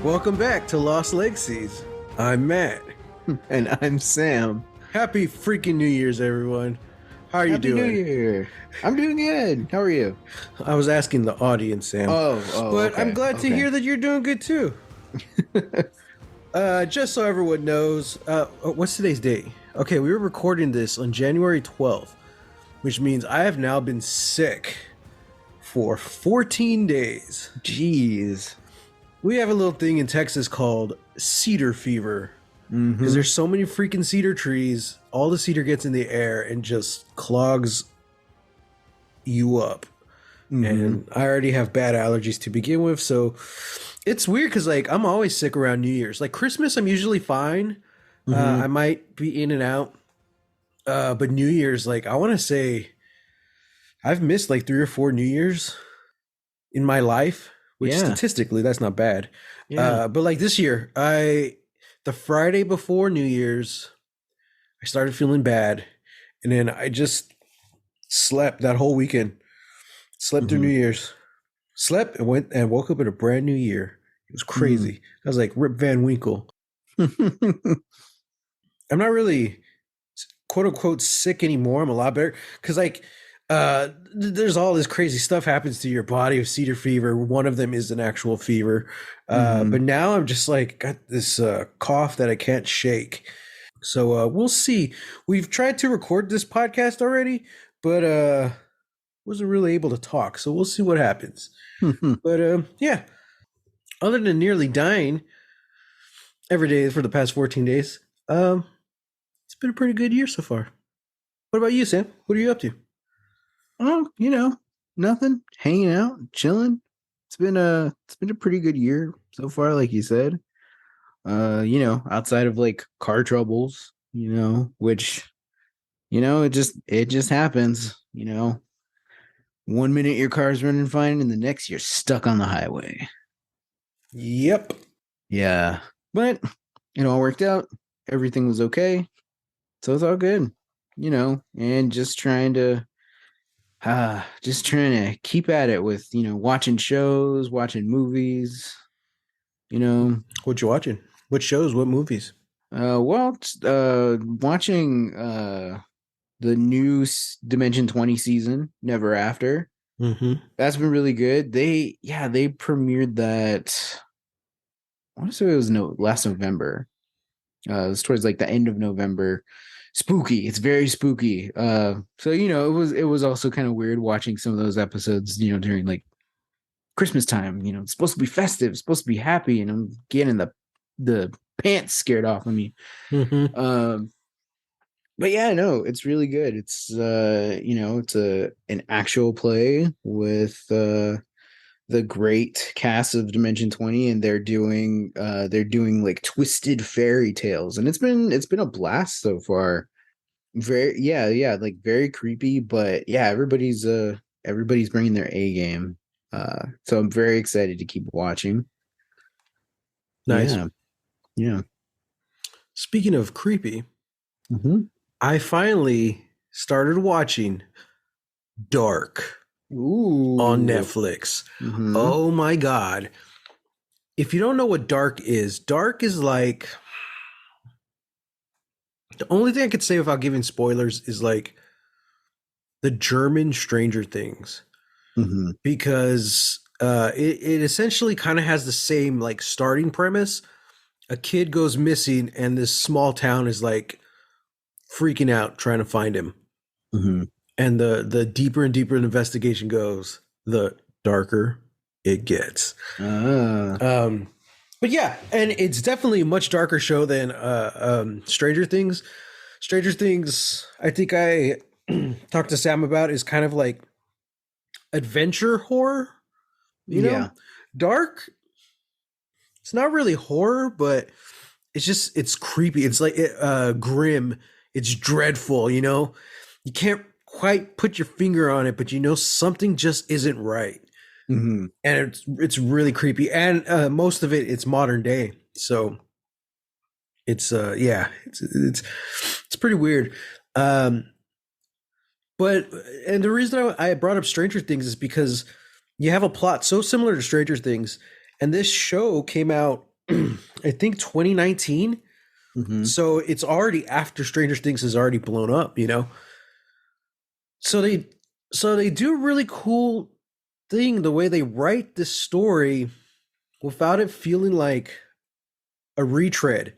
Welcome back to Lost Legacies. I'm Matt. And I'm Sam. Happy freaking New Year's, everyone. How are you Happy doing? New Year. I'm doing good. How are you? I was asking the audience, Sam. But okay. I'm glad to hear that you're doing good too. Just so everyone knows, what's today's date? Okay, we were recording this on January 12th, which means I have now been sick for 14 days. Jeez. We have a little thing in Texas called cedar fever. Because there's so many freaking cedar trees, all the cedar gets in the air and just clogs you up. And I already have bad allergies to begin with, so it's weird because like I'm always sick around New Year's. Like Christmas, I'm usually fine. I might be in and out, but New Year's, like I want to say, I've missed like 3 or 4 New Year's in my life, which statistically that's not bad. But like this year, the Friday before New Year's, I started feeling bad, and then I just slept that whole weekend. Slept through New Year's, slept and went and woke up in a brand new year. It was crazy. I was like Rip Van Winkle. I'm not really quote unquote sick anymore. I'm a lot better because like there's all this crazy stuff happens to your body with cedar fever. One of them is an actual fever. But now I'm just like got this cough that I can't shake. So we'll see. We've tried to record this podcast already, but wasn't really able to talk. So we'll see what happens. But yeah, other than nearly dying every day for the past 14 days, it's been a pretty good year so far. What about you, Sam? What are you up to? Oh, nothing. Hanging out, chilling. It's been a pretty good year so far, like you said. Outside of like car troubles, which it just happens, 1 minute your car's running fine and the next you're stuck on the highway. Yep. Yeah. But it all worked out. Everything was okay. So it's all good, and just trying to keep at it with, watching shows, watching movies, What you watching? What shows? What movies? Watching the new Dimension 20 season, Never After. That's been really good. They premiered that. I want to say it was last November. It was towards like the end of November. Spooky. It's very spooky. So it was also kind of weird watching some of those episodes, during like Christmas time. It's supposed to be festive, it's supposed to be happy, and I'm getting the pants scared off of me. But yeah, no, it's really good. It's it's an actual play with the great cast of Dimension 20, and they're doing like twisted fairy tales, and it's been a blast so far. Like very creepy, but yeah, everybody's bringing their A game. So I'm very excited to keep watching. Nice. Yeah. Speaking of creepy, I finally started watching Dark. On Netflix. Oh my God. If you don't know what Dark is like, the only thing I could say without giving spoilers is like the German Stranger Things. Because it essentially kind of has the same like starting premise. A kid goes missing and this small town is like freaking out trying to find him. And the deeper and deeper the investigation goes, the darker it gets. But yeah, and it's definitely a much darker show than Stranger Things. Stranger Things, I think I talked to Sam about, is kind of like adventure horror. You know? Dark, it's not really horror, but it's creepy. It's like grim. It's dreadful, You can't quite put your finger on it, but something just isn't right. And it's really creepy, and most of it's modern day, so it's it's pretty weird. But and the reason I brought up Stranger Things is because you have a plot so similar to Stranger Things, and this show came out I think 2019. Mm-hmm. So it's already after Stranger Things has already blown up, you know. So they do a really cool thing the way they write this story without it feeling like a retread.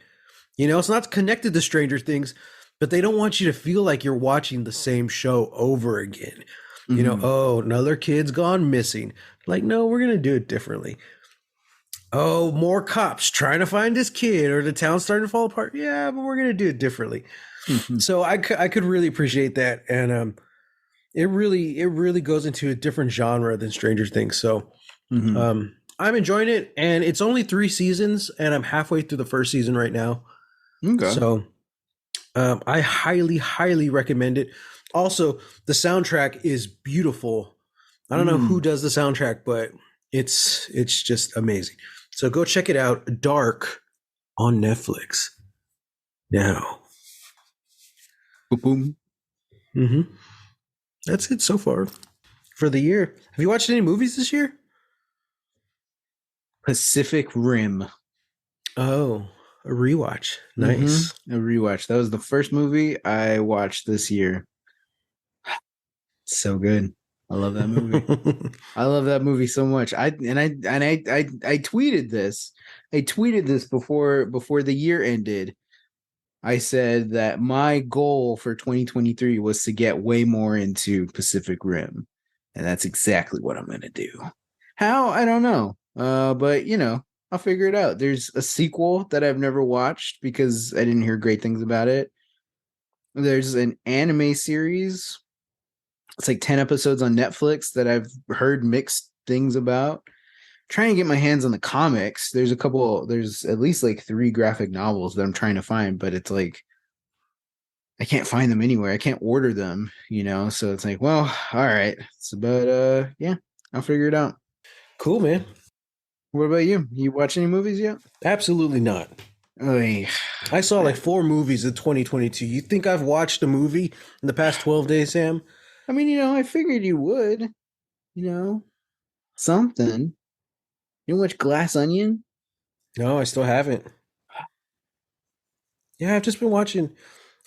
You know, it's not connected to Stranger Things, but they don't want you to feel like you're watching the same show over again. You know, Mm-hmm. oh, another kid's gone missing. Like, no, we're gonna do it differently. Oh, more cops trying to find this kid, or the town's starting to fall apart. Yeah, but we're gonna do it differently. Mm-hmm. So I could really appreciate that, and it really goes into a different genre than Stranger Things. So Mm-hmm. I'm enjoying it, and it's only 3 seasons, and I'm halfway through the first season right now. Okay. So I highly, highly recommend it. Also, the soundtrack is beautiful. I don't know who Mm. does the soundtrack, but it's just amazing. So go check it out. Dark on Netflix now. Boom. Mm-hmm. That's it so far for the year. Have you watched any movies this year? Pacific Rim. Oh, a rewatch. Nice. Mm-hmm. A rewatch. That was the first movie I watched this year. So good. I love that movie. I love that movie so much. I tweeted this. I tweeted this before the year ended. I said that my goal for 2023 was to get way more into Pacific Rim. And that's exactly what I'm going to do. How? I don't know. But you know, I'll figure it out. There's a sequel that I've never watched because I didn't hear great things about it. There's an anime series. It's like 10 episodes on Netflix that I've heard mixed things about. Trying to get my hands on the comics. There's at least like 3 graphic novels that I'm trying to find, but it's like I can't find them anywhere. I can't order them, you know. So it's like, well, all right. So, but yeah, I'll figure it out. Cool, man. What about you? You watch any movies yet? Absolutely not. Oy. I saw like 4 movies in 2022. You think I've watched a movie in the past 12 days, Sam? I mean, you know, I figured you would, you know, something. You watch Glass Onion? No, I still haven't. Yeah, I've just been watching.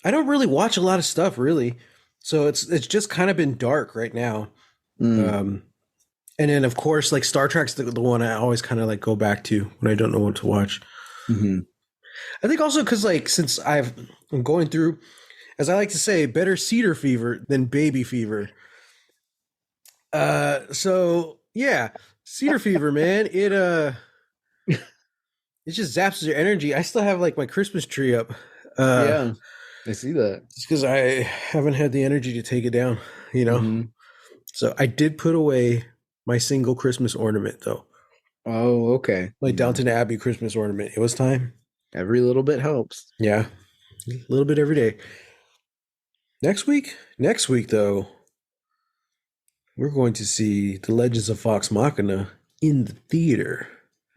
I don't really watch a lot of stuff, really. So it's just kind of been dark right now. Mm. Um, and then of course, like Star Trek's the one I always kind of like go back to when I don't know what to watch. Mm-hmm. I think also because like since I'm going through, as I like to say, better cedar fever than baby fever. So yeah, cedar fever, man. It just zaps your energy. I still have like my Christmas tree up. Yeah, I see that. Just because I haven't had the energy to take it down, you know. Mm-hmm. So I did put away my single Christmas ornament though. Oh, okay. My You know, Downton Abbey Christmas ornament. It was time. every little bit helps. Yeah. A little bit every day. Next week though, we're going to see The Legends of Fox Machina in the theater.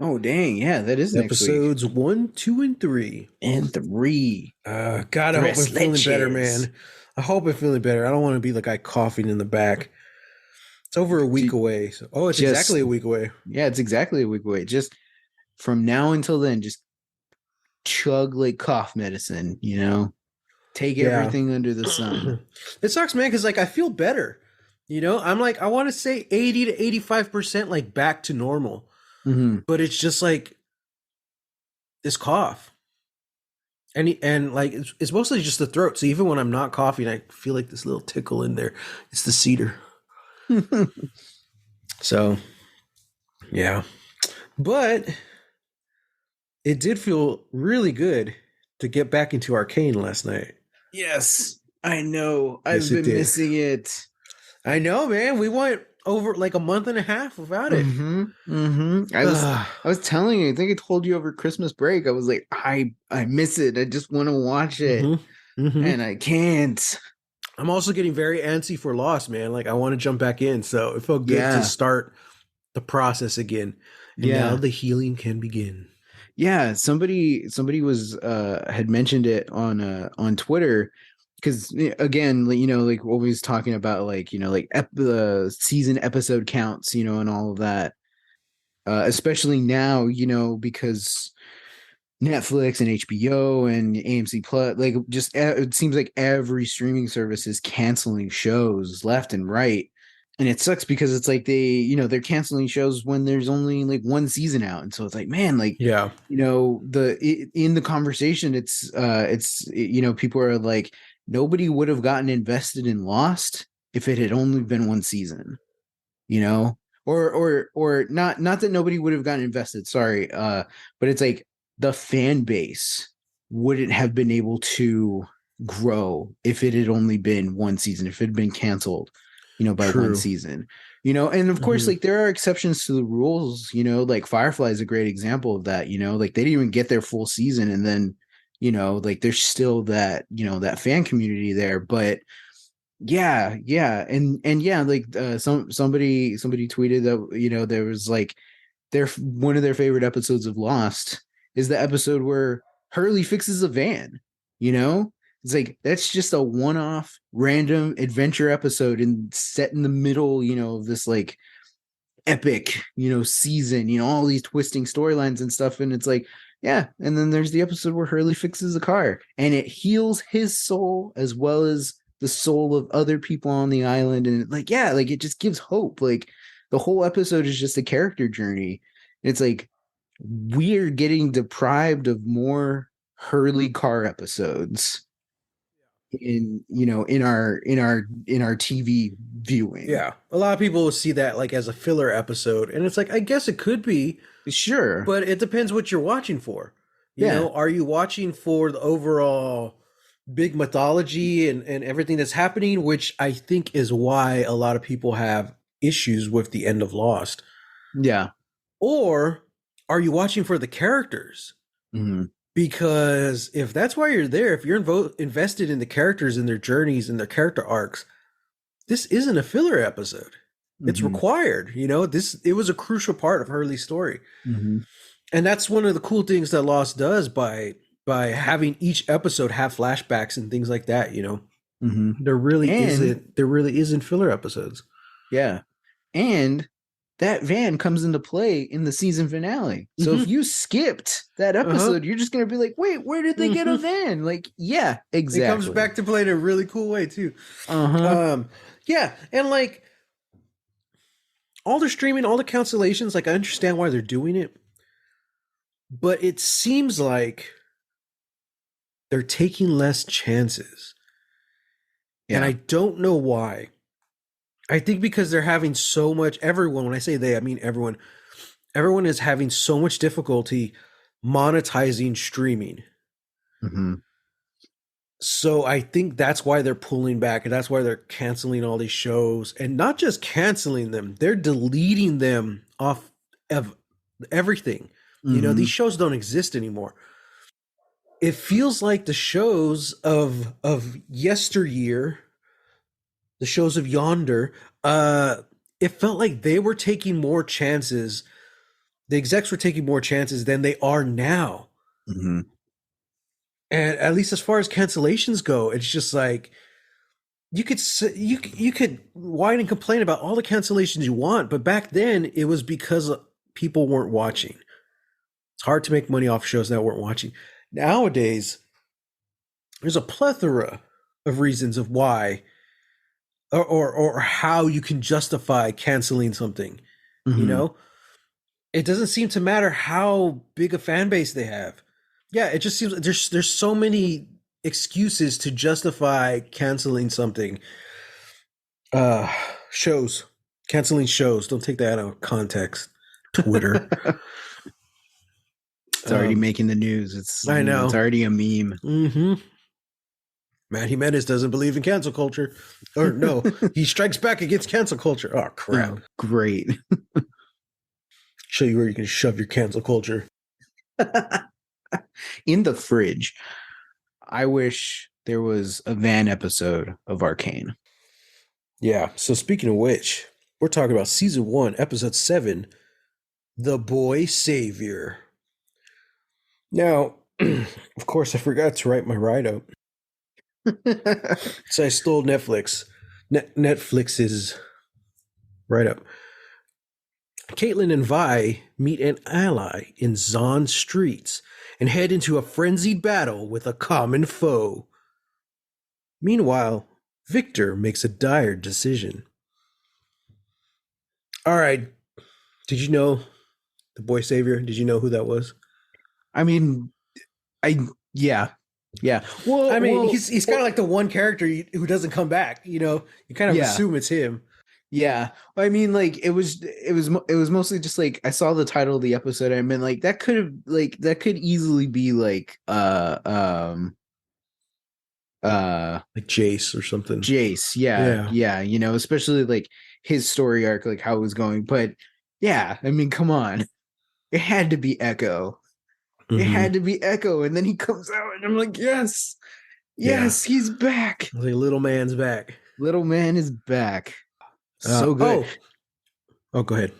Oh, dang. Yeah, that is next week. Episodes 1, 2, and 3. And 3. God, I hope I'm feeling better, Leches. man. I hope I'm feeling better. I don't want to be the guy coughing in the back. It's over a week away. So, it's exactly a week away. Yeah, it's exactly a week away. Just from now until then, just chug like cough medicine, you know? Take everything under the sun. It sucks, man, because like I feel better. You know, I'm like, I want to say 80 to 85% like back to normal. Mm-hmm. But it's just like this cough. And like it's mostly just the throat. So even when I'm not coughing, I feel like this little tickle in there. It's the cedar. So yeah. But it did feel really good to get back into Arcane last night. Yes, I know. I've Yes, been missing it. I know, man. We went over like a month and a half without it. Mm-hmm. Mm-hmm. I was telling you, I think I told you over Christmas break. I was like, I miss it. I just want to watch it. Mm-hmm. Mm-hmm. And I can't. I'm also getting very antsy for Lost, man. Like I want to jump back in. So it felt good to start the process again. And now the healing can begin. Yeah, somebody was had mentioned it on Twitter because again, you know, like always talking about like, you know, like the season episode counts, you know, and all of that. especially now, because Netflix and HBO and AMC Plus, like just it seems like every streaming service is canceling shows left and right. And it sucks because it's like they're canceling shows when there's only like one season out. And so it's like, man, like, Yeah. in the conversation, people are like, nobody would have gotten invested in Lost if it had only been one season, you know? Or not that nobody would have gotten invested, sorry, but it's like the fan base wouldn't have been able to grow if it had only been one season, if it had been canceled, by one True. season. And of course, like there are exceptions to the rules, like Firefly is a great example of that, like they didn't even get their full season, and then, like there's still that, that fan community there. But yeah, and yeah, like somebody tweeted that, there was like one of their favorite episodes of Lost is the episode where Hurley fixes a van. It's like that's just a one-off random adventure episode and set in the middle, of this like epic, season, all these twisting storylines and stuff. And it's like, yeah. And then there's the episode where Hurley fixes a car and it heals his soul as well as the soul of other people on the island. And like, yeah, like it just gives hope. Like the whole episode is just a character journey. It's like we're getting deprived of more Hurley car episodes in our TV viewing. Yeah. A lot of people will see that like as a filler episode. And it's like, I guess it could be, Sure. but it depends what you're watching for. Yeah. Are you watching for the overall big mythology and everything that's happening, which I think is why a lot of people have issues with the end of Lost? Yeah. Or are you watching for the characters? Mm-hmm. Because if that's why you're there, if you're invested in the characters and their journeys and their character arcs, this isn't a filler episode. It's Mm-hmm. required. It was a crucial part of Hurley's story. Mm-hmm. And that's one of the cool things that Lost does by having each episode have flashbacks and things like that. Mm-hmm. There really isn't filler episodes. Yeah. And that van comes into play in the season finale. So if you skipped that episode, you're just going to be like, wait, where did they get a van? Like, yeah, exactly. It comes back to play in a really cool way too. Yeah. And like all the streaming, all the cancellations, like I understand why they're doing it, but it seems like they're taking less chances. Yeah. And I don't know why. I think because they're having so much, everyone, when I say they, I mean everyone is having so much difficulty monetizing streaming. Mm-hmm. So I think that's why they're pulling back, and that's why they're canceling all these shows, and not just canceling them, they're deleting them off of everything. Mm-hmm. These shows don't exist anymore. It feels like the shows of yesteryear, the shows of yonder, it felt like they were taking more chances. The execs were taking more chances than they are now. Mm-hmm. And at least as far as cancellations go, it's just like you could whine and complain about all the cancellations you want, but back then it was because people weren't watching. It's hard to make money off shows that weren't watching. Nowadays, there's a plethora of reasons of why or how you can justify canceling something. Mm-hmm. It doesn't seem to matter how big a fan base they have. Yeah, it just seems there's so many excuses to justify canceling something. Shows. Canceling shows. Don't take that out of context. Twitter. It's already making the news. I know. It's already a meme. Mm-hmm. Matt Jimenez doesn't believe in cancel culture. Or no, he strikes back against cancel culture. Oh, crap. Oh, great. Show you where you can shove your cancel culture. In the fridge. I wish there was a van episode of Arcane. Yeah. So speaking of which, we're talking about season 1, episode 7, The Boy Savior. Now, of course, I forgot to write my write-up. So I stole Netflix's write-up. Caitlyn and Vi meet an ally in Zaun streets and head into a frenzied battle with a common foe. Meanwhile, Victor makes a dire decision. All right, did you know the boy savior? Did you know who that was? I mean, I yeah, yeah. I mean, Well, he's kind of like the one character who doesn't come back. You know, you kind of yeah, assume it's him. yeah. I mean, like it was mostly just like I saw the title of the episode. And I mean, like that could easily be like Like Jayce or something. Jayce. Yeah, Yeah. yeah. You know, especially like his story arc, like how it was going. But yeah, I mean, come on, it had to be Echo. It Mm-hmm. had to be Echo, and then he comes out, and I'm like, yes, Yeah. yes, he's back. Like little man's back. Little man is back. So good. Oh, go ahead.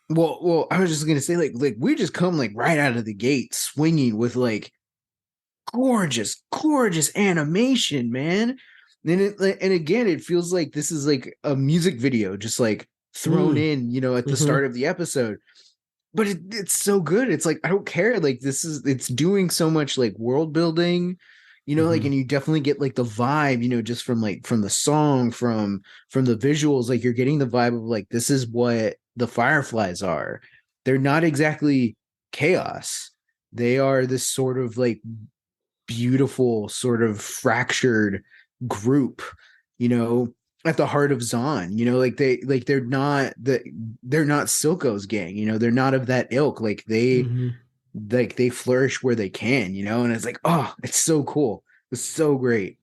Well, I was just gonna say, like we just come like right out of the gate swinging with like gorgeous, gorgeous animation, man. And again, it feels like this is like a music video, just like thrown in, you know, at the Mm-hmm. start of the episode. But it's so good. It's like I don't care. Like it's doing so much like world building, you know, like Mm-hmm. and you definitely get like the vibe, you know, just from the song, from the visuals, like you're getting the vibe of like this is what the Fireflies are. They're not exactly chaos. They are this sort of like beautiful, sort of fractured group, you know, at the heart of Zon. You know, they're not Silco's gang, you know, they're not of that ilk. Mm-hmm. Like they flourish where they can, you know, and it's like, oh, it's so cool. It's so great.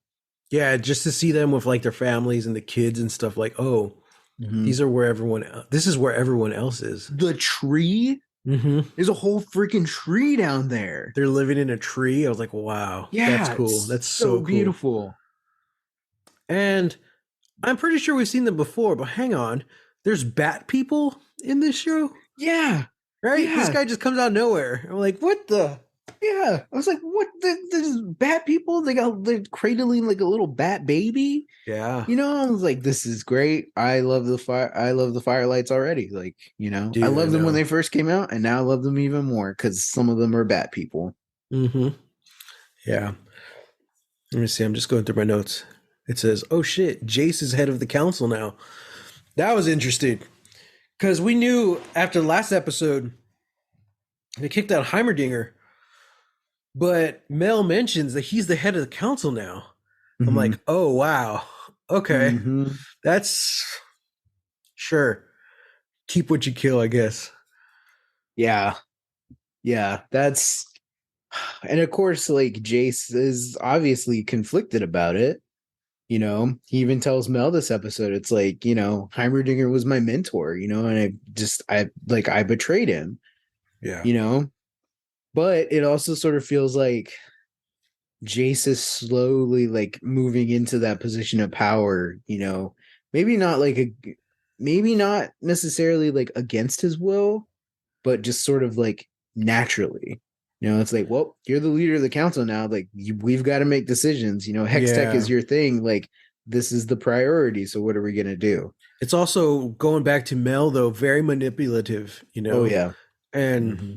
Yeah, just to see them with like their families and the kids and stuff. Like, oh, Mhm. these are where everyone. This is where everyone else is. The tree, Mm-hmm. there's a whole freaking tree down there. They're living in a tree. I was like, wow, that's Yeah, cool. it's That's so so cool. beautiful. And I'm pretty sure we've seen them before, but hang on. There's bat people in this show, Yeah, right? This yeah. guy just comes out of nowhere. I'm like, what the? Yeah, I was like, "What? There's bat people? They're cradling like a little bat baby." Yeah, You know, I was like, "This is great. I love the fire. I love the Firelights already. Like, you know, I dude, I loved them when know. they first came out, and now I love them even more because some of them are bat people." Mm-hmm. Yeah. Let me see. I'm just going through my notes. It says, "Oh shit, Jayce is head of the council now." That was interesting because we knew after the last episode they kicked out Heimerdinger, but Mel mentions that he's the head of the council now. I'm Mm-hmm. like, oh wow, okay, Mm-hmm. that's sure. Keep what you kill, I guess. Yeah, yeah. That's and of course, like Jace is obviously conflicted about it. You know, he even tells Mel this episode, it's like, you know, Heimerdinger was my mentor, you know, and I betrayed him, Yeah, you know, but it also sort of feels like Jace is slowly like moving into that position of power, you know, maybe not like maybe not necessarily like against his will, but just sort of like naturally. You know, it's like, well, you're the leader of the council now. Like, we've got to make decisions. You know, Hex Tech yeah. is your thing. Like, this is the priority. So, what are we gonna do? It's also going back to Mel though, very manipulative, Oh yeah. and Mm-hmm.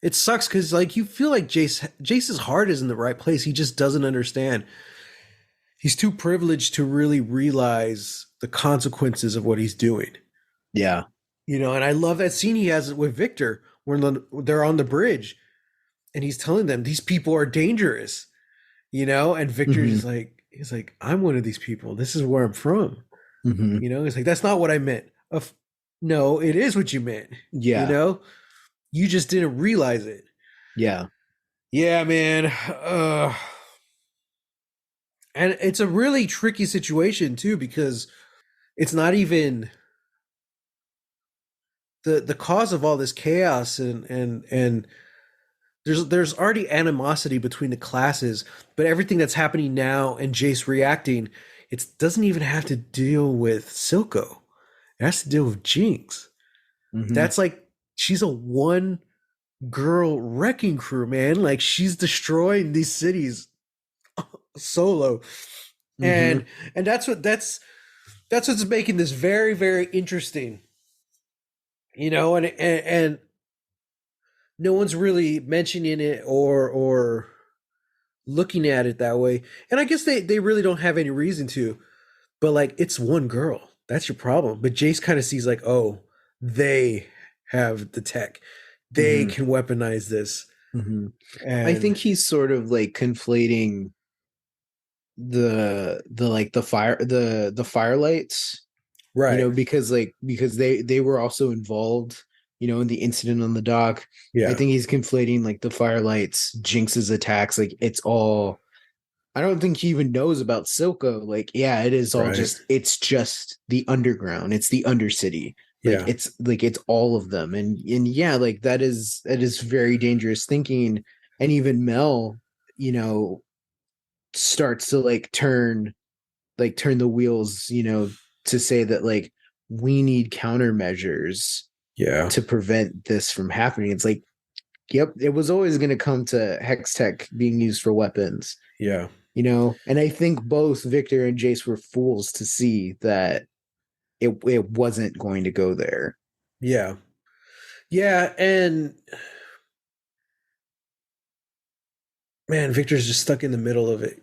it sucks because like you feel like Jace's heart is in the right place. He just doesn't understand. He's too privileged to really realize the consequences of what he's doing. Yeah. And I love that scene he has with Victor when they're on the bridge and he's telling them these people are dangerous, and Victor's Mm-hmm. just like, he's like, I'm one of these people. This is where I'm from. Mm-hmm. He's like, that's not what I meant. No, it is what you meant. You Yeah. know, you just didn't realize it. Yeah. Yeah, man. And it's a really tricky situation too because it's not even the cause of all this chaos and there's already animosity between the classes, but everything that's happening now and Jayce reacting, it doesn't even have to deal with Silco. It has to deal with Jinx. Mm-hmm. That's like she's a one girl wrecking crew, man. Like she's destroying these cities solo. Mm-hmm. And that's what's making this very, very interesting. and no one's really mentioning it or looking at it that way. And I guess they really don't have any reason to. But like, it's one girl. That's your problem. But Jayce kind of sees like, oh, they have the tech. They Mm-hmm. can weaponize this. Mm-hmm. I And think he's sort of like conflating the like the firelights, right. because they were also involved, in the incident on the dock. I Yeah. think he's conflating like the firelights, Jinx's attacks, like it's all. I don't think he even knows about Silco. Like, yeah, it is all Right. it's just the underground. It's the undercity. Yeah. Like it's all of them. And yeah, like that is very dangerous thinking. And even Mel, you know, starts to turn the wheels, to say that like we need countermeasures Yeah. to prevent this from happening. It's like, yep, it was always going to come to hex tech being used for weapons, Yeah. and I think both Victor and Jayce were fools to see that it wasn't going to go there. Yeah. Yeah. And man, Victor's just stuck in the middle of it.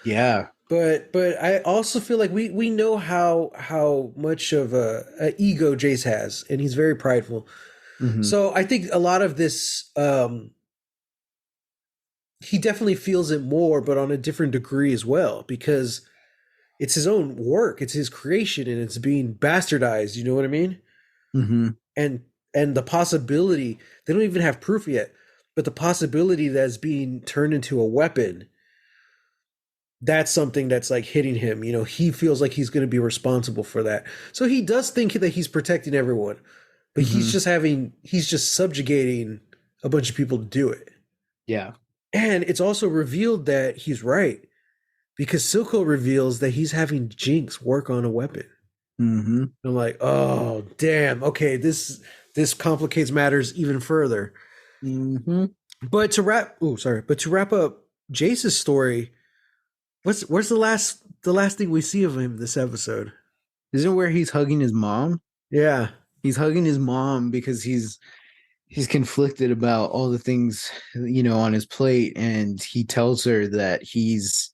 Yeah. But I also feel like we know how much of a ego Jayce has, and he's very prideful. Mm-hmm. So I think a lot of this, he definitely feels it more, but on a different degree as well, because it's his own work, it's his creation, and it's being bastardized. You know what I mean? Mm-hmm. And and the possibility, they don't even have proof yet, but the possibility that's being turned into a weapon, that's something that's like hitting him. He feels like he's going to be responsible for that. So he does think that he's protecting everyone, but Mm-hmm. he's just subjugating a bunch of people to do it. Yeah. And it's also revealed that he's right, because Silco reveals that he's having Jinx work on a weapon. Mm-hmm. I'm like, oh damn, okay, this complicates matters even further. Mm-hmm. But to wrap up Jace's story, where's the last thing we see of him this episode? Isn't it where he's hugging his mom? Yeah. He's hugging his mom because he's conflicted about all the things, on his plate, and he tells her that he's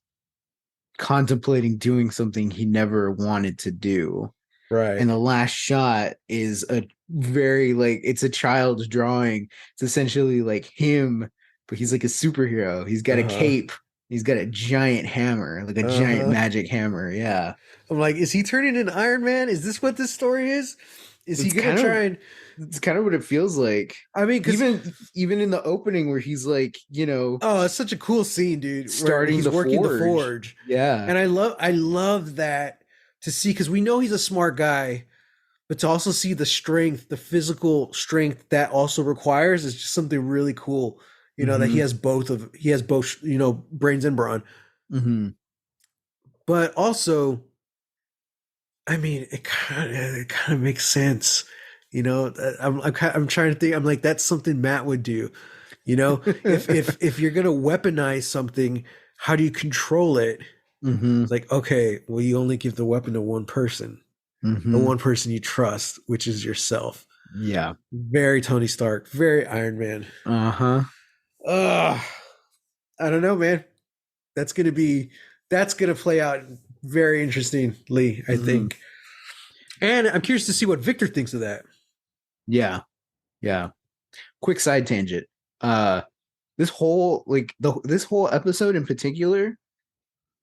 contemplating doing something he never wanted to do. Right. And the last shot is a very, like, it's a child's drawing. It's essentially like him, but he's like a superhero. He's got a Uh-huh. cape. He's got a giant hammer, like a giant Uh-huh. magic hammer. Yeah. I'm like, is he turning into Iron Man? Is this what this story is? Is he It's gonna kind of try and it's kind of what it feels like. I mean, because Even in the opening where he's like, oh, it's such a cool scene, dude, where starting he's the working the forge. forge. Yeah. And I love that, to see, because we know he's a smart guy, but to also see the strength, the physical strength that also requires, is just something really cool. That Mm-hmm. he has both, brains and brawn. Mm-hmm. But also, I mean, it kind of makes sense. I'm trying to think. I'm like, that's something Matt would do. If you're gonna weaponize something, how do you control it? Mm-hmm. It's like, okay, well, you only give the weapon to one person, the Mm-hmm. one person you trust, which is yourself. Yeah. Very Tony Stark, very Iron Man. Uh-huh. Ugh, I don't know, man. That's gonna be that's gonna play out very interestingly, I Mm-hmm. think. And I'm curious to see what Victor thinks of that. Yeah. Yeah. Quick side tangent. Uh this whole episode in particular,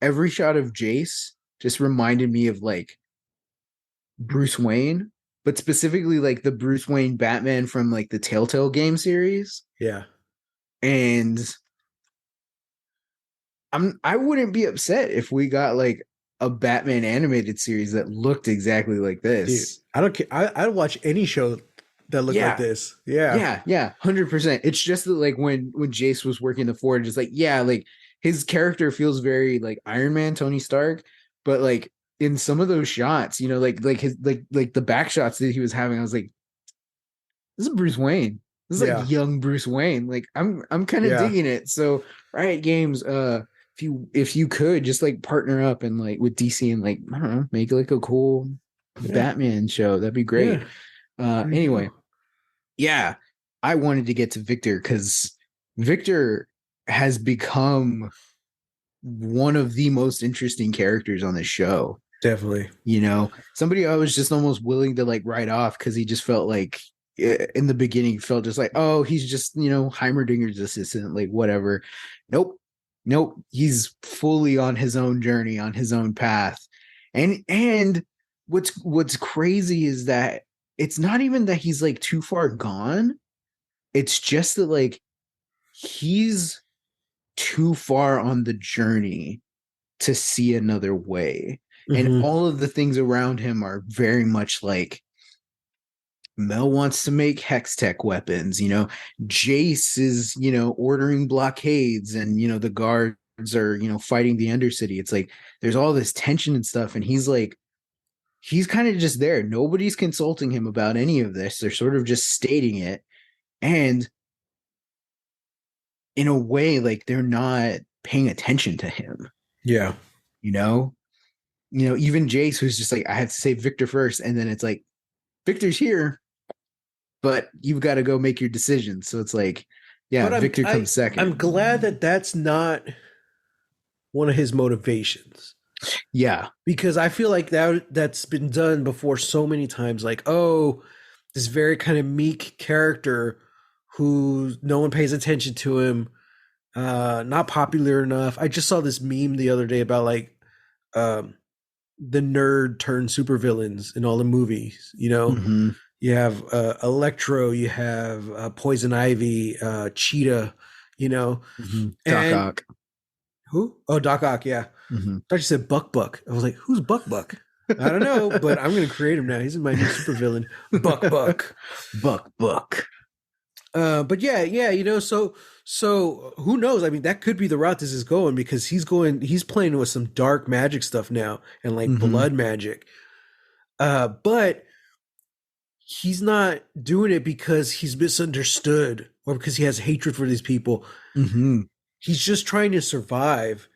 every shot of Jayce just reminded me of like Bruce Wayne, but specifically like the Bruce Wayne Batman from like the Telltale game series. Yeah, And I wouldn't be upset if we got like a Batman animated series that looked exactly like dude. this. I don't care. I'd watch any show that looked like Yeah. this. Yeah, Yeah, 100%. It's just that like when Jayce was working the forge, it's like, yeah, like his character feels very like Iron Man, Tony Stark, but like in some of those shots, like his like the back shots that he was having, I was like, this is Bruce Wayne. This is yeah, like young Bruce Wayne. Like I'm kind of yeah, digging it. So Riot Games, if you could just like partner up and like with DC and like, I don't know, make like a cool yeah, Batman show, that'd be yeah. great. Anyway, yeah, I wanted to get to Victor because Victor has become one of the most interesting characters on the show. Definitely. You know, somebody I was just almost willing to like write off because he just felt like in the beginning felt just like, oh, he's just, Heimerdinger's assistant, like whatever. Nope. Nope. He's fully on his own journey, on his own path. And what's crazy is that it's not even that he's like too far gone. It's just that like he's too far on the journey to see another way. And all of the things around him are very much like Mel wants to make hex tech weapons, Jayce is, ordering blockades and, the guards are, fighting the Undercity. It's like there's all this tension and stuff. And he's kind of just there. Nobody's consulting him about any of this. They're sort of just stating it. And in a way, like they're not paying attention to him. Yeah. Even Jayce who's just like, I have to save Victor first. And then it's like, Victor's here, but you've got to go make your decisions. So it's like, yeah, but Victor comes second. I'm glad that that's not one of his motivations. Yeah. Because I feel like that's been done before so many times. Like, oh, this very kind of meek character who no one pays attention to him, not popular enough. I just saw this meme the other day about like the nerd turned supervillains in all the movies, Mm-hmm. You have Electro, you have Poison Ivy, Cheetah, Mm-hmm. Doc Ock. Who? Oh, Doc Ock, yeah. Mm-hmm. I thought you said Buck Buck. I was like, who's Buck Buck? I don't know, but I'm going to create him now. He's my new supervillain, Buck Buck. Buck Buck. But yeah, so who knows? I mean, that could be the route this is going because he's playing with some dark magic stuff now and like blood magic. But he's not doing it because he's misunderstood or because he has hatred for these people. Mm-hmm. He's just trying to survive,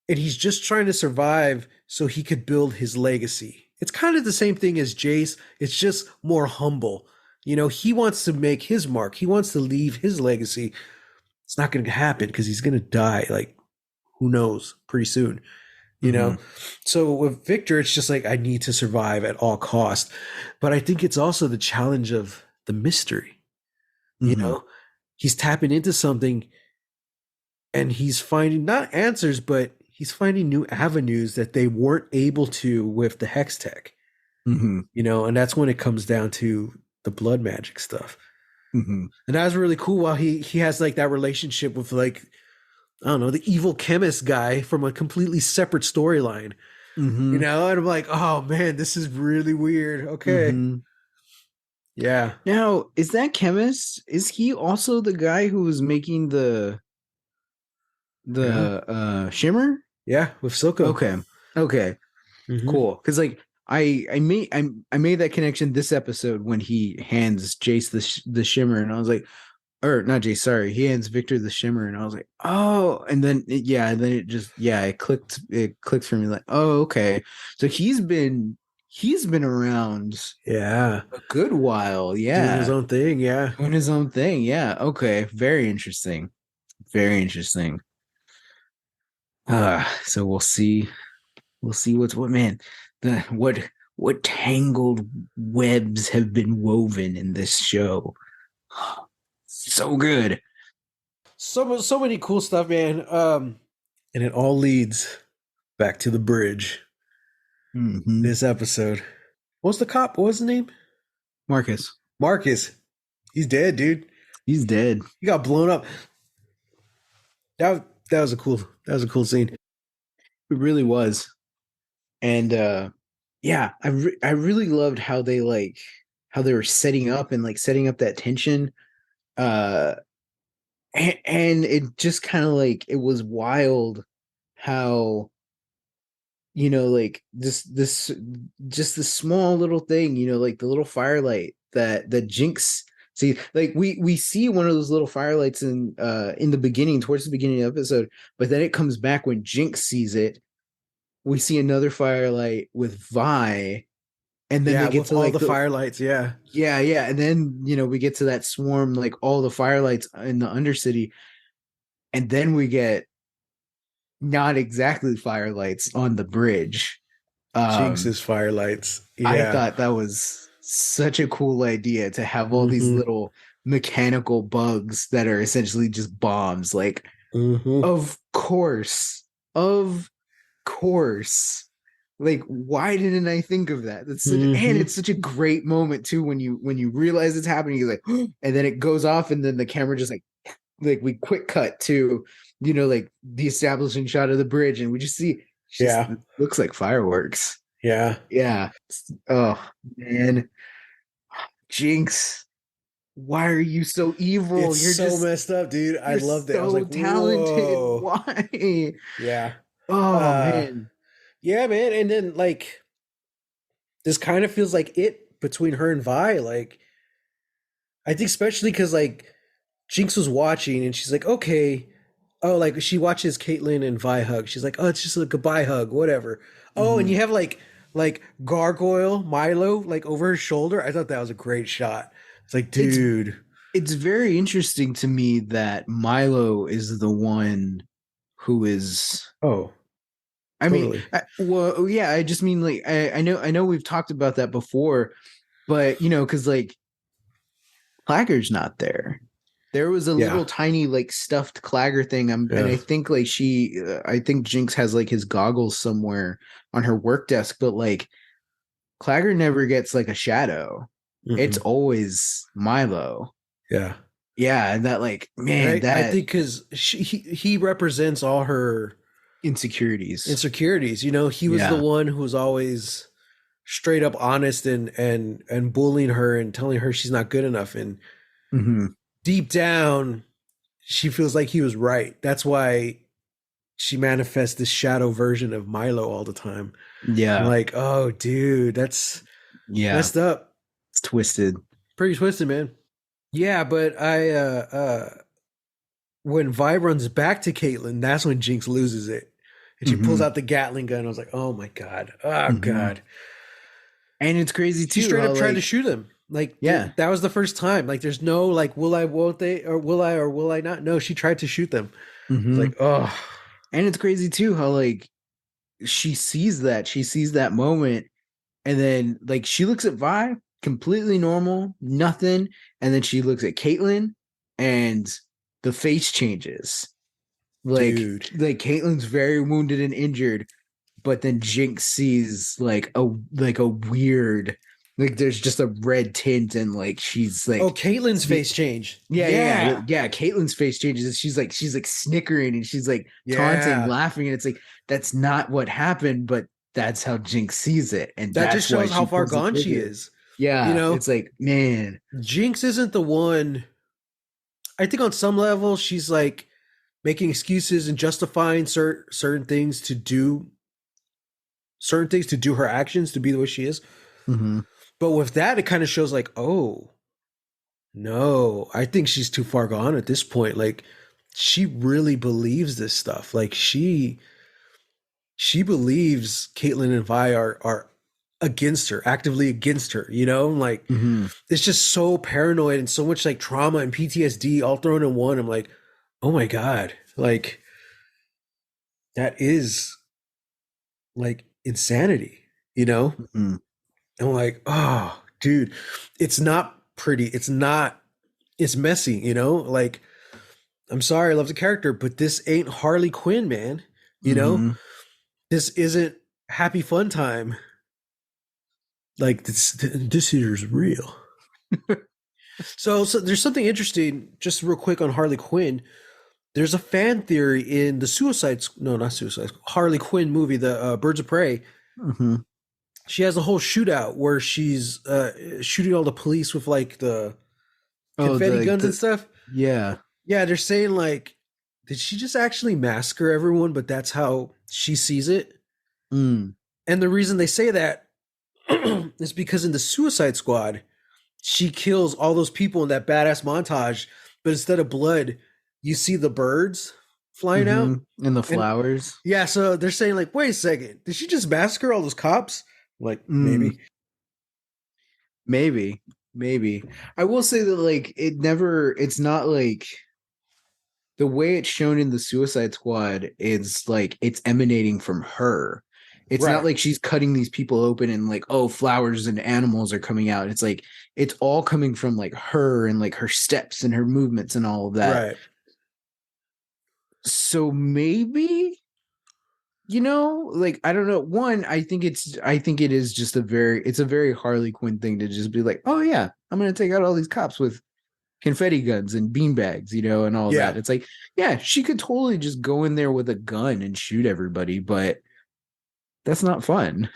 and he's just trying to survive so he could build his legacy. It's kind of the same thing as Jayce. It's just more humble. He wants to make his mark. He wants to leave his legacy. It's not going to happen because he's going to die. Like, who knows? Pretty soon. So with Victor, it's just like, I need to survive at all costs. But I think it's also the challenge of the mystery. He's tapping into something and he's finding not answers, but he's finding new avenues that they weren't able to with the hex tech. And that's when it comes down to the blood magic stuff. And that was really cool. While he has like that relationship with like, I don't know, the evil chemist guy from a completely separate storyline, and I'm like, oh man, this is really weird. Okay. Yeah. Now, is that chemist? Is he also the guy who was making the shimmer? Yeah, with Silco. Okay. Cool. Because like I made that connection this episode when he hands Jayce the shimmer, and I was like, or not Jayce, sorry, he hands Victor the shimmer, and I was like, oh, and then it clicked for me like, oh, okay, so he's been around, a good while, doing his own thing, okay, very interesting. So we'll see what's what, man. What tangled webs have been woven in this show. So good. So many cool stuff, man. And it all leads back to the bridge. This episode. What's the cop? What was his name? Marcus. He's dead, dude. He's dead. He got blown up. That was a cool scene. It really was. And I really loved how they were setting up that tension. And it just kind of like, it was wild how, like this just the small little thing, like the little firelight that Jinx see, like we see one of those little firelights in the beginning, towards the beginning of the episode, but then it comes back when Jinx sees it. We see another firelight with Vi, and then they Yeah, get with to all like the firelights. Yeah. yeah, and then we get to that swarm, like all the firelights in the Undercity, and then we get not exactly firelights on the bridge. Jinx's firelights. I Yeah. thought that was such a cool idea to have all these Mm-hmm. little mechanical bugs that are essentially just bombs. Like, Mm-hmm. of course, of course. Like, why didn't I think of that? And Mm-hmm. it's such a great moment too when you realize it's happening. You're like, and then it goes off, and then the camera just like we quick cut to like the establishing shot of the bridge, and we just see it Yeah. looks like fireworks. Yeah. Yeah. Oh man, Jinx, why are you so evil? It's so messed up, dude. I You're loved it. I was so like, talented. whoa. Why? Yeah. Oh Uh man. yeah, man. And then like this kind of feels like it between her and Vi. Like, I think especially because like Jinx was watching and she's like, okay. Oh, like she watches Caitlyn and Vi hug. She's like, oh, it's just a goodbye hug, whatever. Oh, and Mhm. you have like Gargoyle Milo like over her shoulder. I thought that was a great shot. It's like, It's dude. it's very interesting to me that Milo is the one who is. Oh, I mean, totally. well, yeah. I just mean like I know we've talked about that before, but because like Clagger's not there. There was a Yeah. little tiny like stuffed Clagger thing. And Yeah. I think like I think Jinx has like his goggles somewhere on her work desk, but like Clagger never gets like a shadow. It's Mm-mm. always Milo. Yeah. Yeah, and that like And man, I that think because he represents all her insecurities. insecurities. He was the Yeah. one who was always straight up honest and bullying her and telling her she's not good enough. And Hmm. deep down, she feels like he was right. That's why she manifests this shadow version of Milo all the time. I'm Yeah. like, oh, dude, that's Yeah. messed up. It's twisted. Pretty twisted, man. Yeah, but when Vi runs back to Caitlyn, that's when Jinx loses it. And she pulls Hmm. out the Gatling gun. I was like, oh my God. Oh Hmm. God. And it's crazy She too straight how up tried to like shoot him. Like yeah. that was the first time. Like there's no like, will I, won't they, or will I not? No, she tried to shoot them. It's Hmm. like, oh, And it's crazy too how like she sees that moment, and then like she looks at Vi, completely normal, nothing, and then she looks at Caitlyn, and the face changes. dude. Like Caitlyn's very wounded and injured, but then Jinx sees like a weird, like there's just a red tint, and like she's Oh, like Caitlyn's face changed. yeah. Yeah. Yeah. Caitlyn's face changes, and she's like snickering, and she's like taunting, Yeah. laughing, and it's like that's not what happened, but that's how Jinx sees it, and That just that's why shows how she far pulls the gone she trigger. is. You Yeah, know, it's like man. Jinx isn't the one. I think on some level, she's like making excuses and justifying certain things to do her actions to be the way she is. Mm-hmm. But with that, it kind of shows like, oh, no, I think she's too far gone at this point. Like, she really believes this stuff. Like, she believes Caitlyn and Vi are against her, actively against her. Like Mm-hmm. it's just so paranoid and so much like trauma and PTSD all thrown in one. I'm like, oh my God, like that is like insanity, you know? Mm-hmm. I'm like, oh, dude, it's not pretty. It's messy, Like, I'm sorry, I love the character, but this ain't Harley Quinn, man. You know, Mm-hmm. this isn't happy fun time. Like this here's real. So there's something interesting, just real quick on Harley Quinn. There's a fan theory in the no, not Suicide, Harley Quinn movie, the Birds of Prey. Mm-hmm. She has a whole shootout where she's shooting all the police with like the Oh, confetti the guns and the stuff. yeah. Yeah, they're saying like, did she just actually massacre everyone? But that's how she sees it. Mm. And the reason they say that is because in the Suicide Squad, she kills all those people in that badass montage, but instead of blood, you see the birds flying Mm-hmm. out. And the And flowers. yeah, so they're saying like, wait a second, did she just massacre all those cops? Like Mm. maybe. Maybe. I will say that like it's not like the way it's shown in the Suicide Squad is like it's emanating from her. It's not Right. like she's cutting these people open and like, oh, flowers and animals are coming out. It's like it's all coming from like her and like her steps and her movements and all of that. Right. So maybe, like I don't know. One, I think it is just it's a very Harley Quinn thing to just be like, oh yeah, I'm gonna take out all these cops with confetti guns and beanbags, and all Yeah. that. It's like, yeah, she could totally just go in there with a gun and shoot everybody, but that's not fun,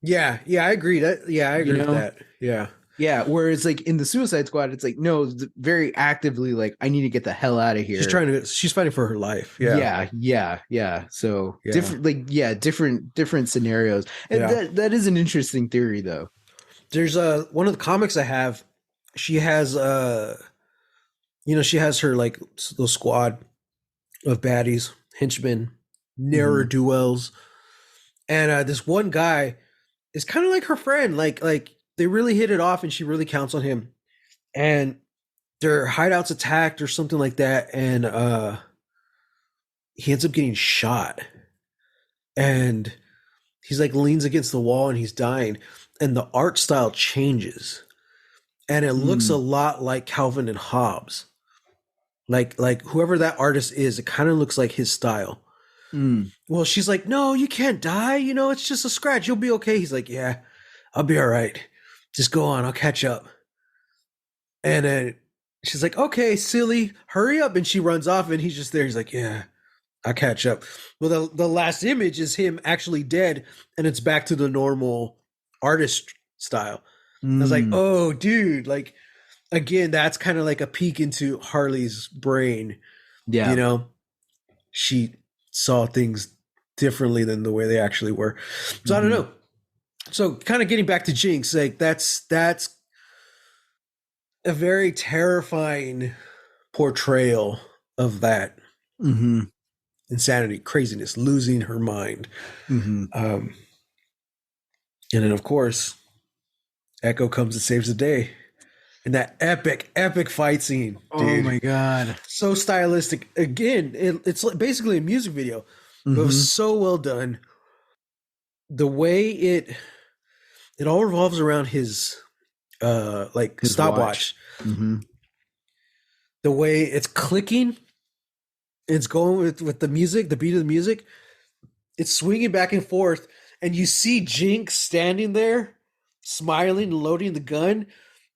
Yeah. Yeah. I agree. I you agree with know? that. Yeah. Yeah. Whereas, like in the Suicide Squad, it's like, no, very actively, like, I need to get the hell out of here. She's fighting for her life. Yeah. Yeah. So Yeah. different scenarios. And Yeah. that is an interesting theory, though. There's one of the comics I have. She has she has her like little squad of baddies, henchmen, ne'er do wells, and this one guy is kind of like her friend. Like they really hit it off, and she really counts on him. And their hideouts attacked or something like that, and he ends up getting shot, and he's like leans against the wall and he's dying, and the art style changes, and it looks a lot like Calvin and Hobbes. Like whoever that artist is, it kind of looks like his style. Well, she's like, no, you can't die. It's just a scratch. You'll be okay. He's like, yeah, I'll be all right. Just go on. I'll catch up. And then she's like, okay, silly, hurry up. And she runs off, and he's just there. He's like, yeah, I'll catch up. Well, the last image is him actually dead, and it's back to the normal artist style. I was like, oh, dude, like, again, that's kind of like a peek into Harley's brain. Yeah. She saw things differently than the way they actually were. So I don't know. So kind of getting back to Jinx, like that's a very terrifying portrayal of that insanity, craziness, losing her mind. And then of course, Echo comes and saves the day. And that epic fight scene, dude. Oh my god. So stylistic. Again, it's basically a music video. But it was so well done. The way it all revolves around his his stopwatch. The way it's clicking, it's going with the music, the beat of the music. It's swinging back and forth, and you see Jinx standing there, smiling and loading the gun.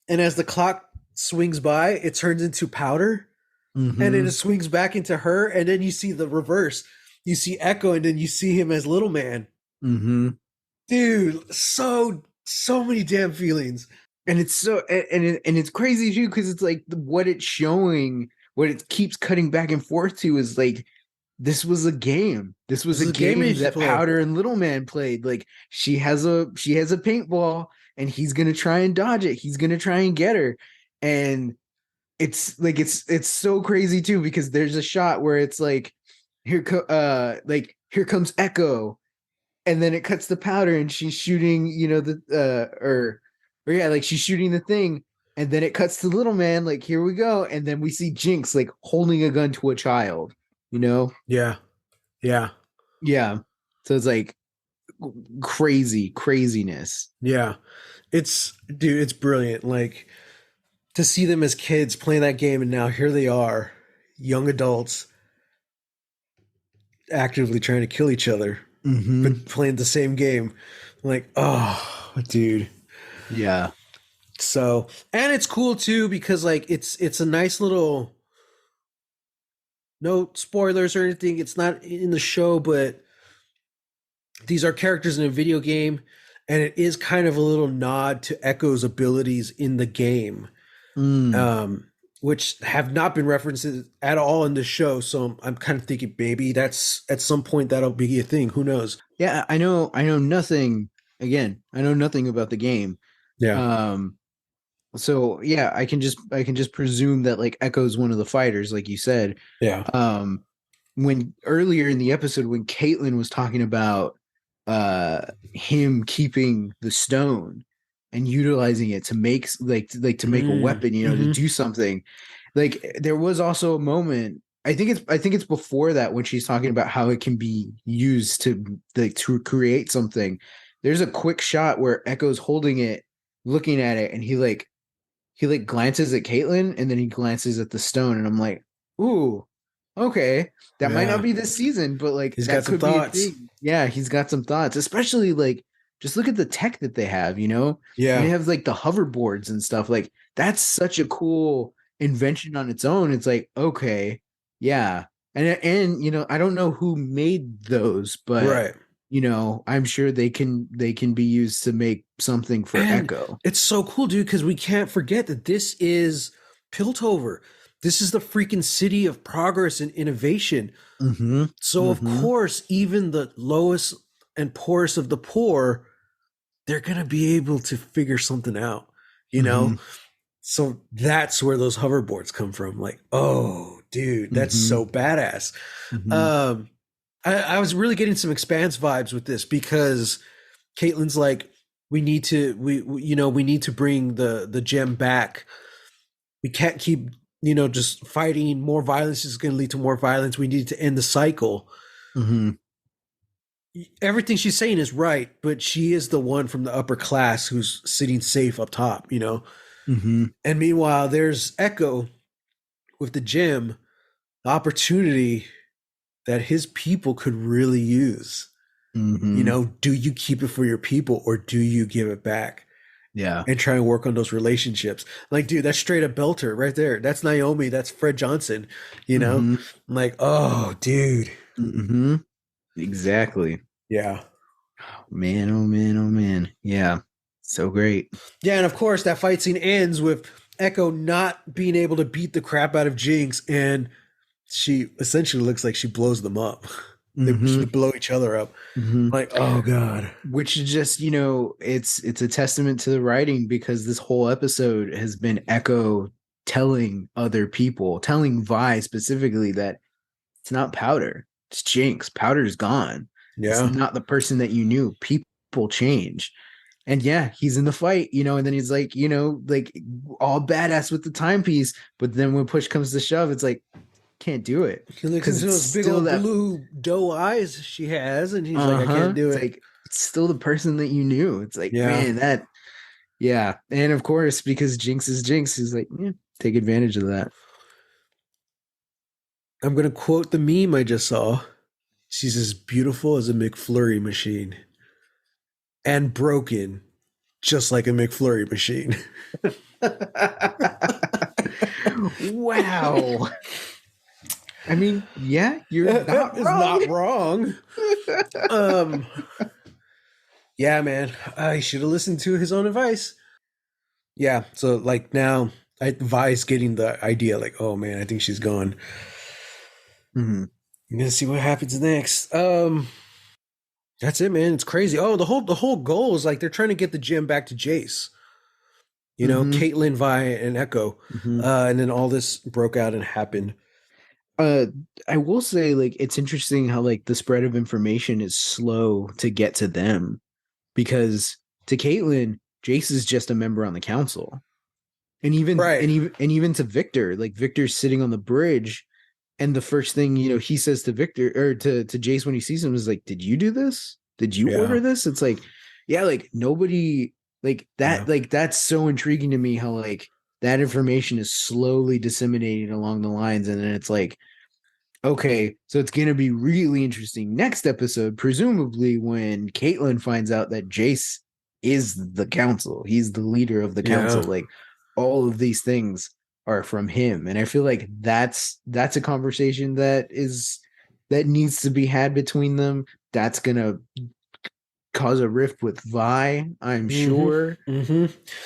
And as the clock swings by, it turns into powder. And then it swings back into her. And then you see the reverse. You see Echo, and then you see him as Little Man. Dude, so many damn feelings. And it's so and it's crazy too, because it's like what it's showing, what it keeps cutting back and forth to is like this was a game. This was a game that Powder and Little Man played. Like she has a paintball, and he's gonna try and dodge it. He's gonna try and get her, and it's like it's so crazy too, because there's a shot where it's like here comes Echo, and then it cuts to Powder, and she's shooting, she's shooting the thing, and then it cuts to Little Man, like here we go, and then we see Jinx like holding a gun to a child. Yeah. So it's like craziness. Yeah. It's brilliant. Like to see them as kids playing that game, and now here they are, young adults actively trying to kill each other, but playing the same game. Like, oh, dude. Yeah. So, and it's cool too, because like it's a nice little, no spoilers or anything. It's not in the show, but these are characters in a video game, and it is kind of a little nod to Echo's abilities in the game, which have not been referenced at all in the show. So I'm kind of thinking maybe that's at some point that'll be a thing. Who knows? Yeah, I know nothing. Again, I know nothing about the game. Yeah. So yeah, I can just presume that like Echo's one of the fighters, like you said. Yeah. When earlier in the episode, when Caitlin was talking about him keeping the stone, and utilizing it to make to make a weapon, to do something. Like there was also a moment, I think it's before that, when she's talking about how it can be used to create something. There's a quick shot where Echo's holding it, looking at it, and he glances at Caitlyn, and then he glances at the stone, and I'm like, ooh, okay, that might not be this season, but like he's that got some could be a thoughts. thing. Yeah, he's got some thoughts, especially like just look at the tech that they have, and they have like the hoverboards and stuff. Like that's such a cool invention on its own. It's like, okay, yeah. And I don't know who made those, but Right. I'm sure they can be used to make something for Echo. It's so cool, dude, because we can't forget that this is Piltover. This is the freaking city of progress and innovation. So of course, even the lowest and poorest of the poor, they're gonna be able to figure something out, So that's where those hoverboards come from. Like, oh, dude, that's so badass. I was really getting some Expanse vibes with this, because Caitlyn's like, we need to bring the gem back. We can't keep just fighting. More violence is going to lead to more violence. We need to end the cycle. Everything she's saying is right, but she is the one from the upper class who's sitting safe up top, And meanwhile, there's Echo with the gem, the opportunity that his people could really use. Do you keep it for your people, or do you give it back? Yeah. And try and work on those relationships. Like, dude, that's straight up Belter right there. That's Naomi. That's Fred Johnson. I'm like, oh, dude. Exactly. Yeah. Man, oh man, oh man. Yeah. So great. Yeah, and of course that fight scene ends with Echo not being able to beat the crap out of Jinx, and she essentially looks like she blows them up. They blow each other up. Like, oh god. Which is just, it's a testament to the writing, because this whole episode has been Echo telling other people, telling Vi specifically, that it's not Powder, it's Jinx. Powder's gone. Yeah. It's not the person that you knew. People change. And yeah, he's in the fight, and then he's like, like all badass with the timepiece. But then when push comes to shove, it's like, can't do it. He looks into those big old blue doe eyes she has, and he's like, I can't do it. Like, it's still the person that you knew. It's like, man, yeah. And of course, because Jinx is Jinx, he's like, yeah, take advantage of that. I'm going to quote the meme I just saw. She's as beautiful as a McFlurry machine, and broken just like a McFlurry machine. Wow. I mean, yeah, you're not wrong. Yeah, man, I should have listened to his own advice. Yeah, so like now, Vi's getting the idea, like, oh man, I think she's gone. I'm gonna see what happens next. That's it, man. It's crazy. Oh, the whole goal is like they're trying to get the gem back to Jayce. Caitlyn, Vi, and Echo, and then all this broke out and happened. I will say, like, it's interesting how like the spread of information is slow to get to them, because to Caitlyn, Jayce is just a member on the council, and even to Victor, like Victor's sitting on the bridge, and the first thing he says to Victor, or to Jayce when he sees him, is like, "Did you do this? Did you order this?" It's like, yeah, like nobody like that. Like that's so intriguing to me how like that information is slowly disseminating along the lines, and then it's like, okay, so it's going to be really interesting next episode, presumably when Caitlyn finds out that Jayce is the council. He's the leader of the council. Like all of these things are from him, and I feel like that's a conversation that needs to be had between them. That's going to cause a rift with Vi, I'm sure.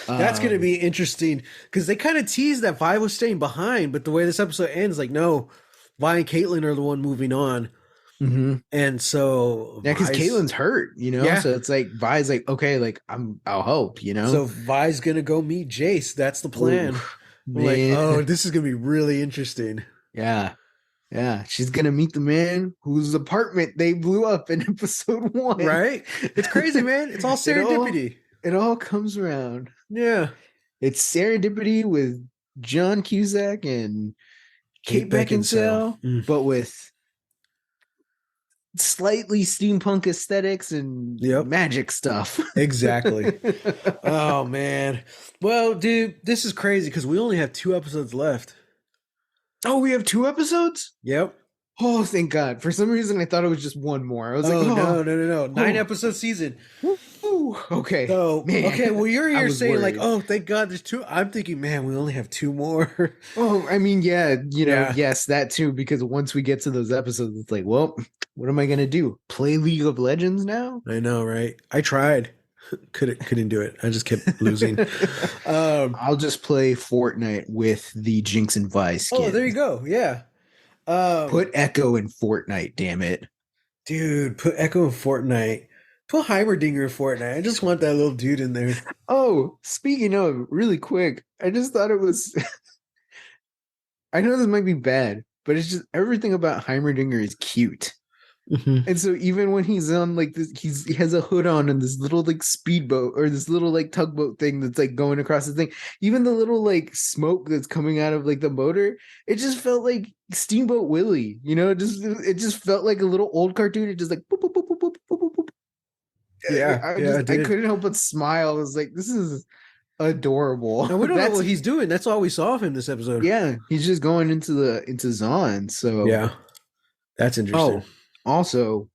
That's going to be interesting, because they kind of teased that Vi was staying behind, but the way this episode ends, like, no, Vi and Caitlyn are the one moving on. And so because Caitlyn's hurt, so it's like Vi's like, okay, like I'll help, so Vi's gonna go meet Jayce. That's the plan. Like, oh, this is gonna be really interesting. Yeah, she's gonna meet the man whose apartment they blew up in episode 1. Right? It's crazy, man. It's all serendipity. It all comes around. Yeah. It's serendipity with John Cusack and Kate Kate Beckinsale. Beckinsale, but with slightly steampunk aesthetics and Yep. magic stuff. Exactly. Oh man. Well, dude, this is crazy because we only have 2 episodes left. Oh, we have 2 episodes? Yep. Oh, thank God. For some reason, I thought it was just one more. I was like, Oh oh, no. 9 episode season. Ooh, okay. So Man, okay, well you're I here was saying like, worried. oh thank God there's 2. I'm thinking, man, we only have 2 more. Oh, I mean, yeah, Yeah. yes, that too, because once we get to those episodes, it's like, well, what am I gonna do? Play League of Legends now? I know, right? I tried. Couldn't do it. I just kept losing. I'll just play Fortnite with the Jinx and Vi Oh, skin. there you go. Yeah. Put Echo in Fortnite, damn it. Dude, put Echo in Fortnite. Put Heimerdinger in Fortnite. I just want that little dude in there. Oh, speaking of, really quick, I just thought it was I know this might be bad, but it's just everything about Heimerdinger is cute. Mm-hmm. And so even when he's on like this, he has a hood on and this little like speedboat or this little like tugboat thing that's like going across the thing. Even the little like smoke that's coming out of like the motor, it just felt like Steamboat Willie. It just felt like a little old cartoon. It just like boop, boop, boop, boop, boop, boop, boop, boop. I It couldn't help but smile. I was like, this is adorable. Now we don't know what he's doing. That's all we saw of him this episode. Yeah, he's just going into Zon. So Yeah, that's interesting. Oh, also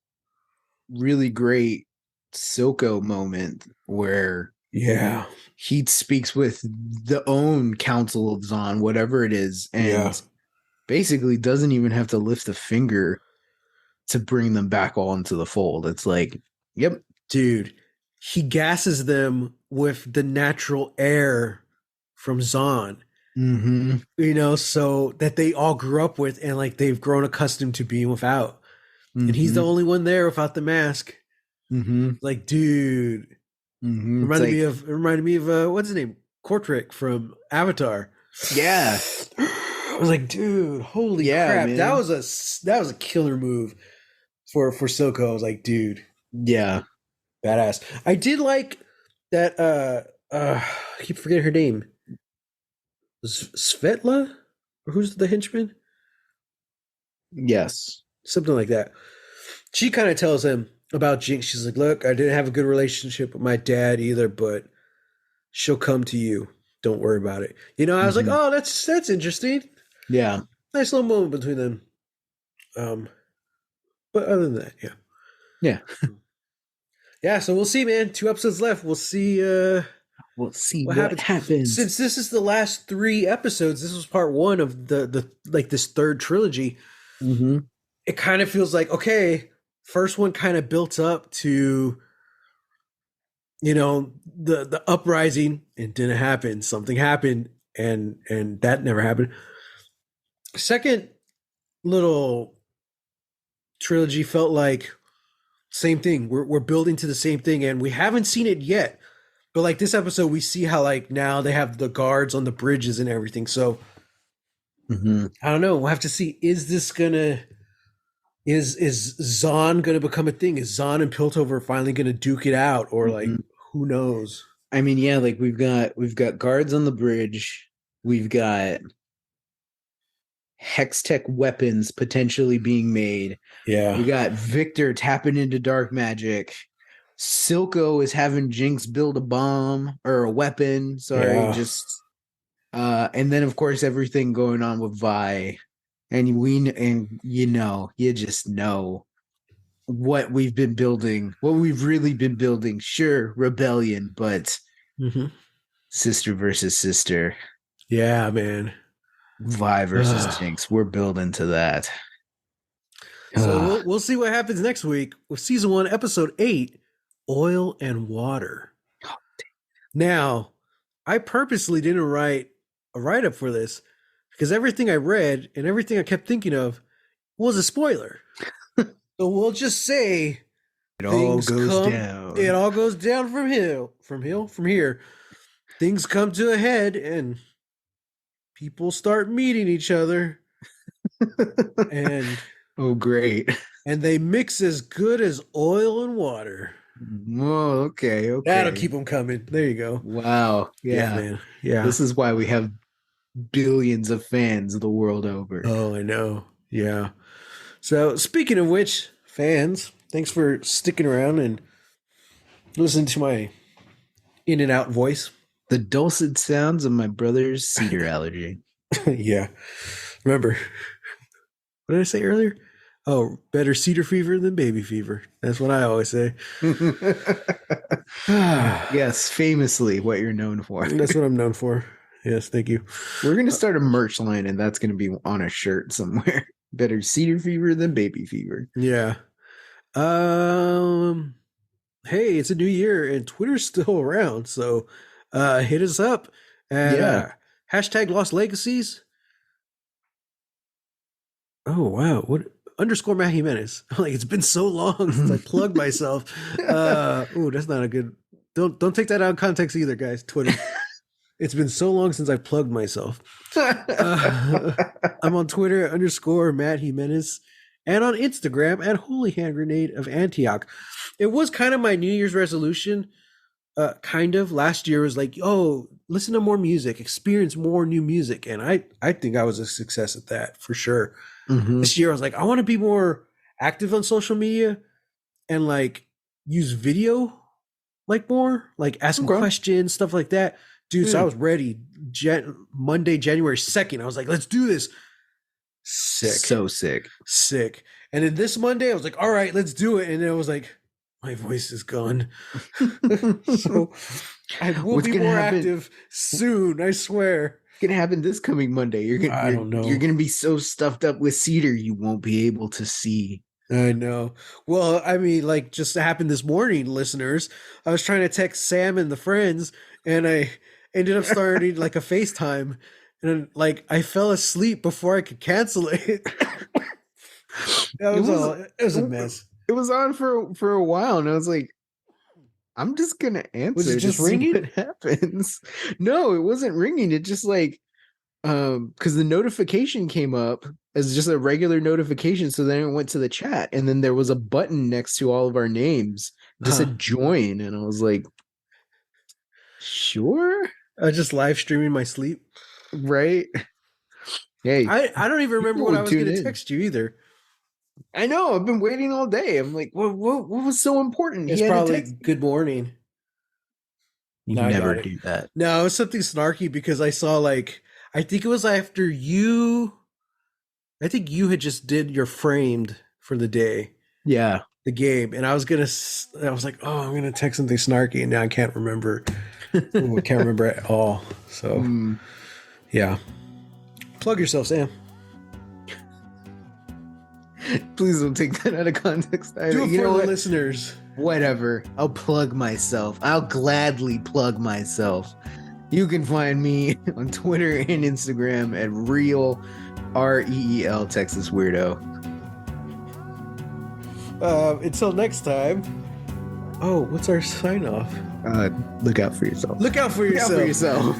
really great Silco moment where Yeah, he speaks with the own Council of Zon, whatever it is, and basically doesn't even have to lift a finger to bring them back all into the fold. It's like, yep, dude, he gasses them with the natural air from Zon. Mm-hmm. So that they all grew up with and like they've grown accustomed to being without. Mm-hmm. And he's the only one there without the mask. Mm-hmm. Like, dude, reminded me of what's his name, Kortrick from Avatar. Yeah, I was like, dude, holy crap, man. That was a killer move for Silco. I was like, dude, yeah, badass. I did like that. I keep forgetting her name. Svetla, or who's the henchman? Yes, something like that. She kind of tells him about Jinx. She's like, look, I didn't have a good relationship with my dad either, but she'll come to you. Don't worry about it. I was like, oh, that's interesting. Yeah. Nice little moment between them. But other than that, yeah. Yeah. Yeah, so we'll see, man. 2 episodes left. We'll see what happens. Since this is the last 3 episodes, this was part 1 of the like this third trilogy. Mm-hmm. It kind of feels like, okay, first one kind of built up to the uprising. It didn't happen. Something happened and that never happened. Second little trilogy felt like same thing. We're building to the same thing and we haven't seen it yet. But like this episode we see how like now they have the guards on the bridges and everything. So I don't know. We'll have to see. Is this gonna is Zahn gonna become a thing? Is Zahn and Piltover finally gonna duke it out? Or like who knows? I mean, yeah, like we've got guards on the bridge. We've got Hextech weapons potentially being made. Yeah. We got Victor tapping into dark magic. Silco is having Jinx build a bomb or a weapon. Sorry, and then of course everything going on with Vi. And you just know what we've been building, what we've really been building. Sure, rebellion, but sister versus sister. Yeah, man. Vi versus Jinx. We're building to that. So we'll see what happens next week with season 1, episode 8, Oil and Water. Now, I purposely didn't write a write-up for this because everything I read and everything I kept thinking of was a spoiler. So we'll just say it all goes down. It all goes down from here. Things come to a head and people start meeting each other. And oh, great. And they mix as good as oil and water. Oh, okay. That'll keep them coming. There you go. Wow. Yeah. man. Yeah. This is why we have billions of fans the world over. Oh, I know. Yeah. So speaking of which, fans, thanks for sticking around and listening to my in and out voice. The dulcet sounds of my brother's cedar allergy. Yeah. Remember, what did I say earlier? Oh, better cedar fever than baby fever. That's what I always say. Yes, famously what you're known for. That's what I'm known for. Yes, thank you. We're going to start a merch line, and that's going to be on a shirt somewhere. Better cedar fever than baby fever. Yeah. Hey, it's a new year and Twitter's still around, so hit us up at hashtag Lost Legacies. Oh wow, what underscore Matt Jimenez? Like, it's been so long since I plugged myself. Oh, that's not a good. Don't take that out of context either, guys. Twitter. It's been so long since I plugged myself. I'm on Twitter underscore Matt Jimenez and on Instagram at Holy Hand Grenade of Antioch. It was kind of my New Year's resolution. Kind of last year was like, oh, listen to more music, experience more new music, and I think I was a success at that for sure. Mm-hmm. This year I was like, I want to be more active on social media and like use video like more, like asking questions, stuff like that. Dude, so I was ready. Monday, January 2nd, I was like, let's do this. Sick. So sick. Sick. And then this Monday, I was like, all right, let's do it. And then I was like, my voice is gone. So I will be more active soon, I swear. What's gonna happen this coming Monday? I don't know. You're gonna be so stuffed up with cedar you won't be able to see. I know. Well, I mean, like, just happened this morning, listeners. I was trying to text Sam and the friends, and I ended up starting like a FaceTime, and like I fell asleep before I could cancel it. It was a mess. It was on for a while, and I was like, I'm just gonna answer. Was it just ringing? What happens? No, it wasn't ringing. It just like because the notification came up as just a regular notification, so then it went to the chat, and then there was a button next to all of our names that said join, and I was like, sure. I was just live streaming my sleep. Right. Hey, I don't even remember what I was gonna text you either. I know. I've been waiting all day. I'm like, what was so important? It's probably good morning. You never do that. No, it was something snarky because I saw like, I think it was after you. I think you had just did your framed for the day. Yeah. The game. And I was like, oh, I'm going to text something snarky. And now I can't remember. I can't remember at all. So, yeah. Plug yourself, Sam. Please don't take that out of context. Do it for the listeners. Whatever. I'll plug myself. I'll gladly plug myself. You can find me on Twitter and Instagram at Reel Texas Weirdo. Until next time. Oh, what's our sign off? Look out for yourself. Look out for yourself.